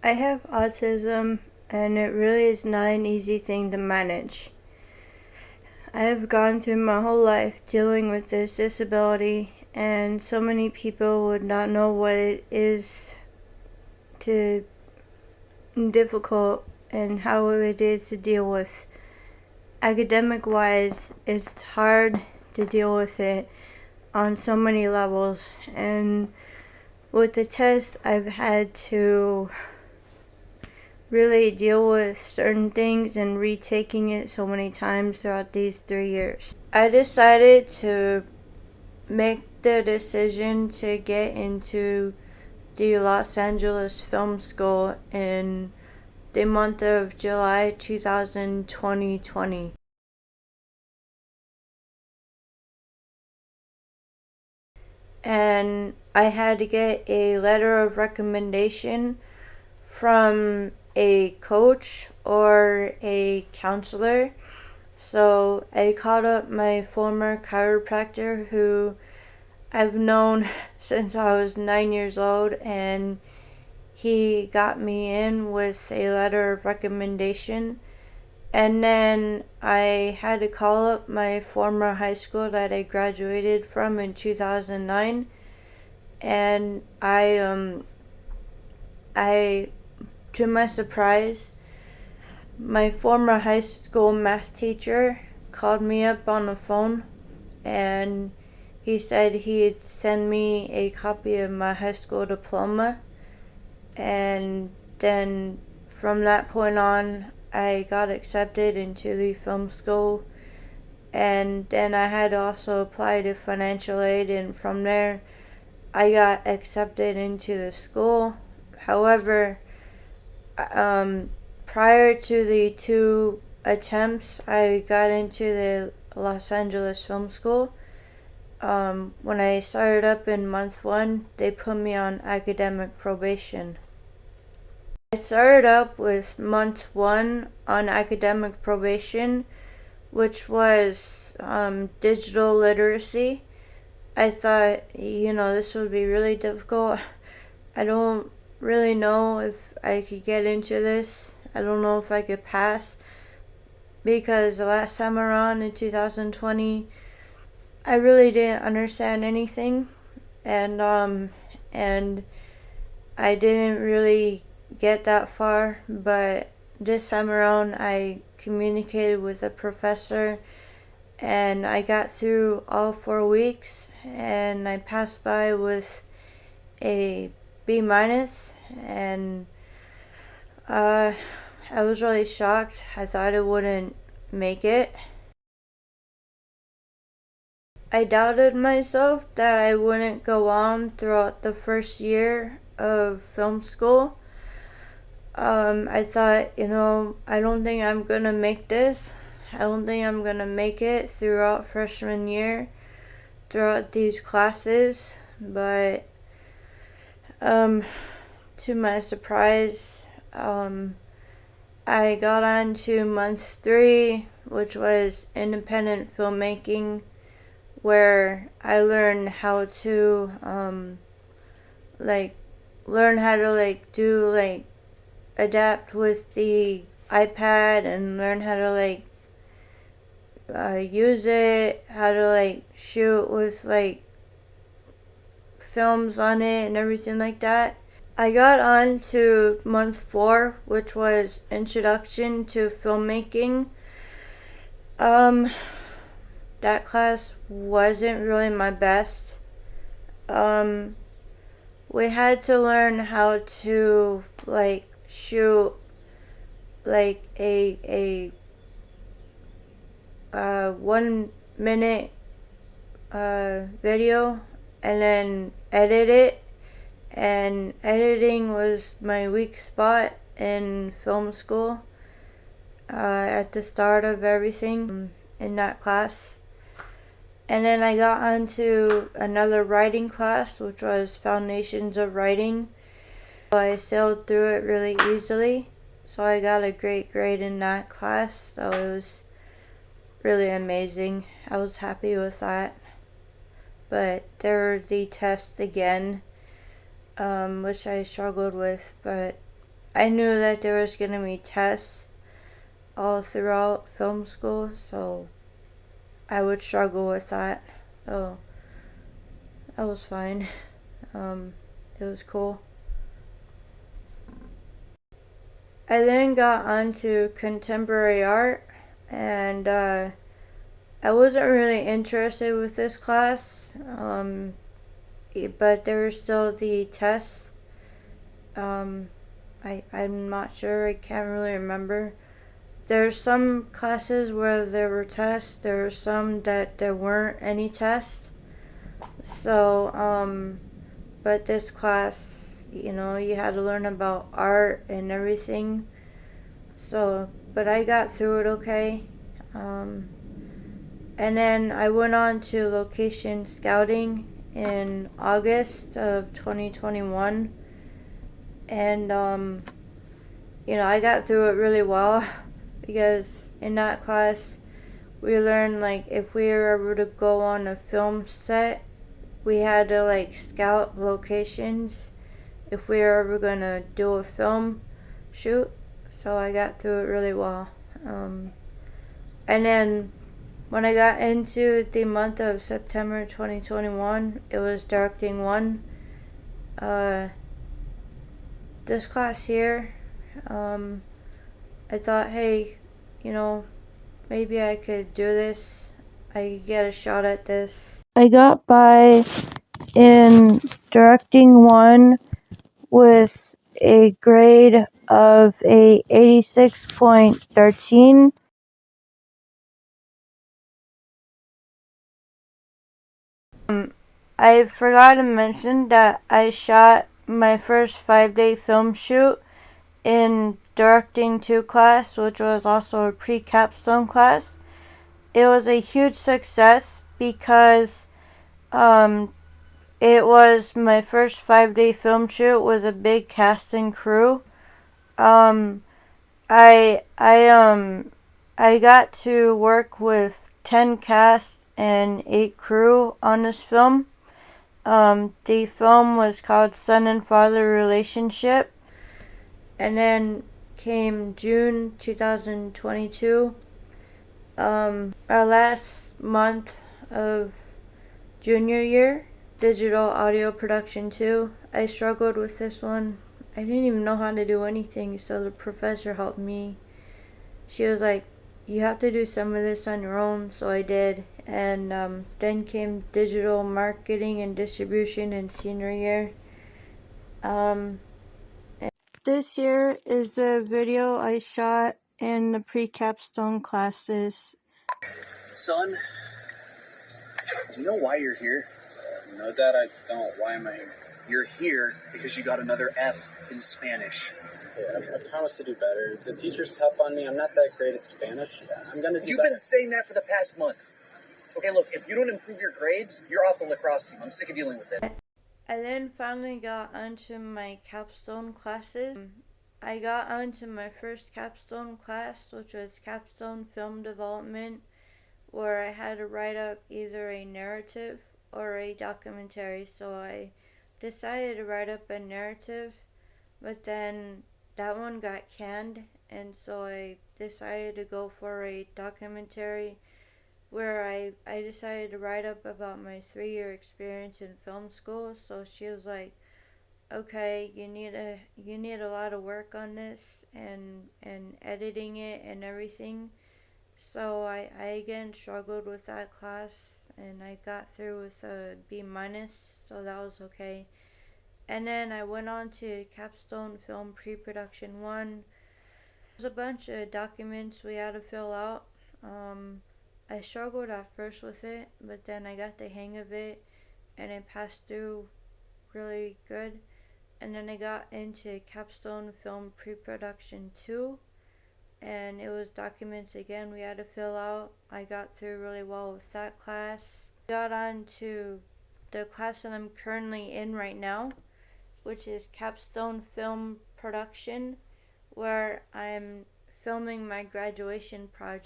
I have autism, and it really is not an easy thing to manage. I have gone through my whole life dealing with this disability, and so many people would not know what it is to difficult and how it is to deal with. Academic wise, it's hard to deal with it on so many levels, and with the test I've had to really deal with certain things and retaking it so many times throughout these 3 years. I decided to make the decision to get into the Los Angeles Film School in the month of July 2020. And I had to get a letter of recommendation from a coach or a counselor. So I called up my former chiropractor who I've known since I was 9 years old, and he got me in with a letter of recommendation. And then I had to call up my former high school that I graduated from in 2009, and I to my surprise, my former high school math teacher called me up on the phone, and he said he'd send me a copy of my high school diploma. And then from that point on, I got accepted into the film school, and then I had to also apply to financial aid, and from there I got accepted into the school. However, prior to the 2 attempts I got into the Los Angeles Film School, when I started up in month 1, they put me on academic probation. I started up with month 1 on academic probation, which was digital literacy. I thought, this would be really difficult. I don't really know if I could get into this. I don't know if I could pass, because the last time around in 2020, I really didn't understand anything, and I didn't really get that far. But this time around, I communicated with a professor, and I got through all 4 weeks, and I passed by with a B-, and I was really shocked. I thought I wouldn't make it. I doubted myself that I wouldn't go on throughout the first year of film school. I thought, I don't think I'm gonna make this. I don't think I'm gonna make it throughout freshman year, throughout these classes. But to my surprise, I got on to month 3, which was independent filmmaking, where I learned how to learn how to do adapt with the iPad, and learn how to use it, how to shoot with films on it and everything like that. I got on to month 4, which was introduction to filmmaking. That class wasn't really my best. We had to learn how to shoot a 1 minute video, and then edit it. And editing was my weak spot in film school at the start of everything in that class. And then I got onto another writing class, which was Foundations of Writing. I sailed through it really easily, so I got a great grade in that class, so it was really amazing. I was happy with that. But there were the tests again, which I struggled with, but I knew that there was going to be tests all throughout film school, so I would struggle with that. So that was fine. It was cool. I then got onto contemporary art, and I wasn't really interested with this class, but there were still the tests. I'm not sure, I can't really remember. There's some classes where there were tests, there were some that there weren't any tests. So, but this class, you know, you had to learn about art and everything. So, but I got through it okay. And then I went on to location scouting in August of 2021. And, you know, I got through it really well because in that class, we learned like if we were ever to go on a film set, we had to like scout locations if we were ever gonna do a film shoot. So I got through it really well. And then when I got into the month of September 2021, it was directing one. This class here, I thought, hey, you know, maybe I could do this. I could get a shot at this. I got by in directing one with a grade of a 86.13. I forgot to mention that I shot my first 5-day film shoot in directing 2 class, which was also a pre-capstone class. It was a huge success because it was my first 5-day film shoot with a big cast and crew. I got to work with 10 cast and 8 crew on this film. The film was called Son and Father Relationship. And then came June 2022. Our last month of junior year, digital audio production 2. I struggled with this one. I didn't even know how to do anything, so the professor helped me. She was like, you have to do some of this on your own, so I did. And then came digital marketing and distribution in senior year. This here is a video I shot in the pre-capstone classes. Son, do you know why you're here? No, Dad, I don't. Why am I here? You're here because you got another F in Spanish. Hey, I promise to do better. The teacher's tough on me. I'm not that great at Spanish. I'm gonna do You've better. been saying that for the past month. Okay, look, if you don't improve your grades, you're off the lacrosse team. I'm sick of dealing with it. I then finally got onto my capstone classes. I got onto my first capstone class, which was Capstone Film Development, where I had to write up either a narrative or a documentary. So I decided to write up a narrative, but then that one got canned, and so I decided to go for a documentary where I decided to write up about my 3-year experience in film school. So she was like, okay, you need a lot of work on this and editing it and everything. So I again struggled with that class, and I got through with a B minus, so that was okay. And then I went on to Capstone Film Pre-Production 1. There's a bunch of documents we had to fill out. I struggled at first with it, but then I got the hang of it, and it passed through really good. And then I got into Capstone Film Pre-Production 2, and it was documents again we had to fill out. I got through really well with that class. Got on to the class that I'm currently in right now, which is Capstone Film Production, where I'm filming my graduation project.